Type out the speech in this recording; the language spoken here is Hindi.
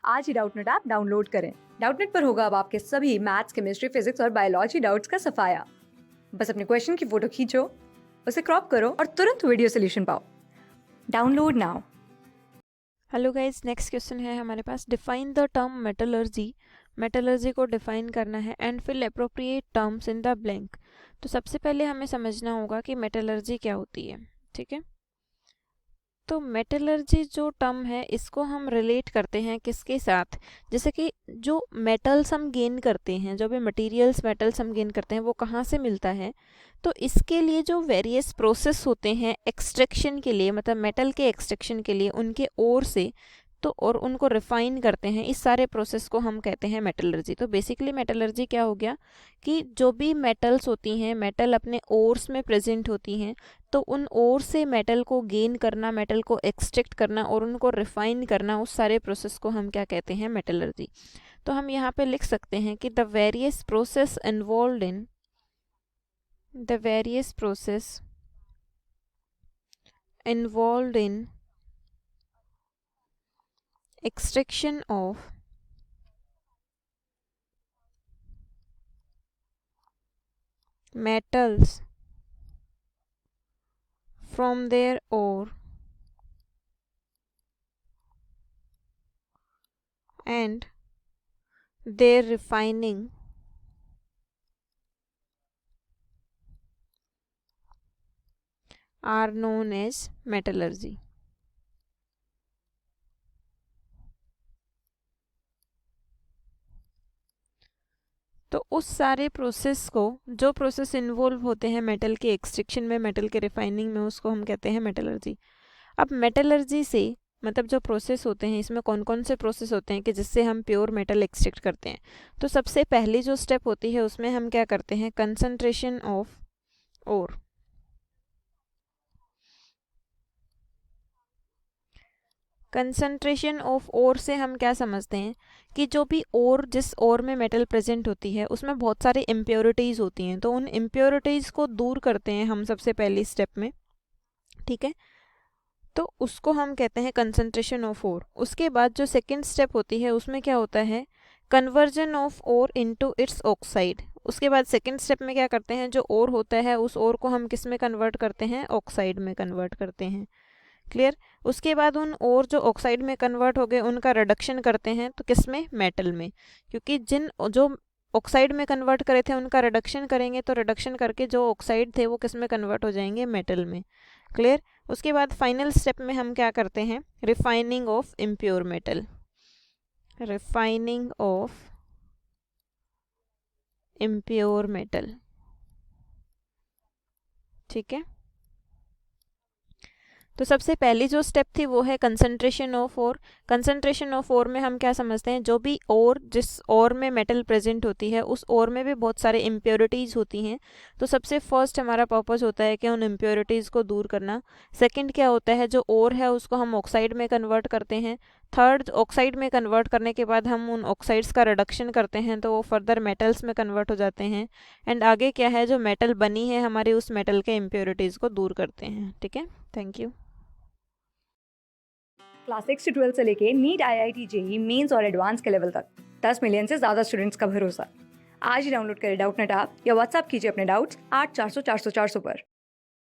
आज ही डाउटनेट ऐप डाउनलोड करें। डाउटनेट पर होगा अब आपके सभी मैथ्स, केमिस्ट्री, फिजिक्स और बायोलॉजी डाउट्स का सफाया। बस अपने क्वेश्चन की फोटो खींचो, उसे क्रॉप करो और तुरंत वीडियो सोल्यूशन पाओ। Download now. Hello guys, next question है हमारे पास। Define the term metallurgy. Metallurgy को डिफाइन करना है and fill appropriate terms in the blank. तो सबसे पहले हमें समझना होगा कि मेटलर्जी क्या होती है। ठीक है, तो मेटलर्जी जो टर्म है इसको हम रिलेट करते हैं किसके साथ, जैसे कि जो मेटल्स हम गेन करते हैं, जो भी मटेरियल्स मेटल्स हम गेन करते हैं वो कहाँ से मिलता है। तो इसके लिए जो वेरियस प्रोसेस होते हैं एक्सट्रैक्शन के लिए, मतलब मेटल के एक्सट्रैक्शन के लिए उनके ओर से, तो और उनको रिफाइन करते हैं, इस सारे प्रोसेस को हम कहते हैं मेटलर्जी। तो बेसिकली मेटलर्जी क्या हो गया कि जो भी मेटल्स होती हैं, मेटल अपने ओर्स में प्रेजेंट होती हैं, तो उन ओर से मेटल को गेन करना, मेटल को एक्सट्रैक्ट करना और उनको रिफाइन करना, उस सारे प्रोसेस को हम क्या कहते हैं, मेटलर्जी। तो हम यहाँ पे लिख सकते हैं कि the various process involve in extraction of metals from their ore and their refining are known as metallurgy. तो उस सारे प्रोसेस को, जो प्रोसेस इन्वॉल्व होते हैं मेटल के एक्सट्रैक्शन में, मेटल के रिफाइनिंग में, उसको हम कहते हैं मेटलर्जी। अब मेटलर्जी से मतलब जो प्रोसेस होते हैं, इसमें कौन कौन से प्रोसेस होते हैं कि जिससे हम प्योर मेटल एक्सट्रैक्ट करते हैं। तो सबसे पहली जो स्टेप होती है उसमें हम क्या करते हैं, concentration of ore. Concentration of ore से हम क्या समझते हैं कि जो भी ओर, जिस ओर में मेटल प्रेजेंट होती है उसमें बहुत सारी इम्प्योरिटीज़ होती हैं, तो उन इम्प्योरिटीज़ को दूर करते हैं हम सबसे पहली स्टेप में। ठीक है, तो उसको हम कहते हैं कंसंट्रेशन ऑफ ओर। उसके बाद जो सेकंड स्टेप होती है उसमें क्या होता है, conversion of ore into its oxide. उसके बाद सेकंड स्टेप में क्या करते हैं, जो ओर होता है उस ओर को हम किस में कन्वर्ट करते हैं, ऑक्साइड में कन्वर्ट करते हैं। क्लियर। उसके बाद उन और जो ऑक्साइड में कन्वर्ट हो गए उनका रिडक्शन करते हैं, तो किस में, मेटल में। क्योंकि जिन जो ऑक्साइड में कन्वर्ट करे थे उनका रिडक्शन करेंगे, तो रिडक्शन करके जो ऑक्साइड थे वो किस में कन्वर्ट हो जाएंगे, मेटल में। क्लियर। उसके बाद फाइनल स्टेप में हम क्या करते हैं, refining of impure metal. Refining of impure metal. ठीक है, तो सबसे पहली जो स्टेप थी वो है concentration of ore. Concentration of ore में हम क्या समझते हैं, जो भी ओर, जिस ओर में मेटल प्रेजेंट होती है उस ओर में भी बहुत सारे इम्प्योरिटीज़ होती हैं। तो सबसे फर्स्ट हमारा पर्पस होता है कि उन इम्प्योरिटीज़ को दूर करना। सेकंड क्या होता है, जो ओर है उसको हम ऑक्साइड में कन्वर्ट करते हैं। थर्ड, ऑक्साइड में कन्वर्ट करने के बाद हम उन ऑक्साइड्स का रिडक्शन करते हैं, तो वो फर्दर मेटल्स में कन्वर्ट हो जाते हैं। एंड आगे क्या है, जो मेटल बनी है हमारे, उस मेटल के इम्प्योरिटीज़ को दूर करते हैं। ठीक है, थैंक यू। क्लास 6 से 12 से लेके नीट, IIT, JEE मेंस और एडवांस के लेवल तक 10 मिलियन से ज्यादा स्टूडेंट्स का भरोसा। आज ही डाउनलोड करें डाउटनेट ऐप या व्हाट्सएप कीजिए अपने डाउट्स 8400 400 400 पर।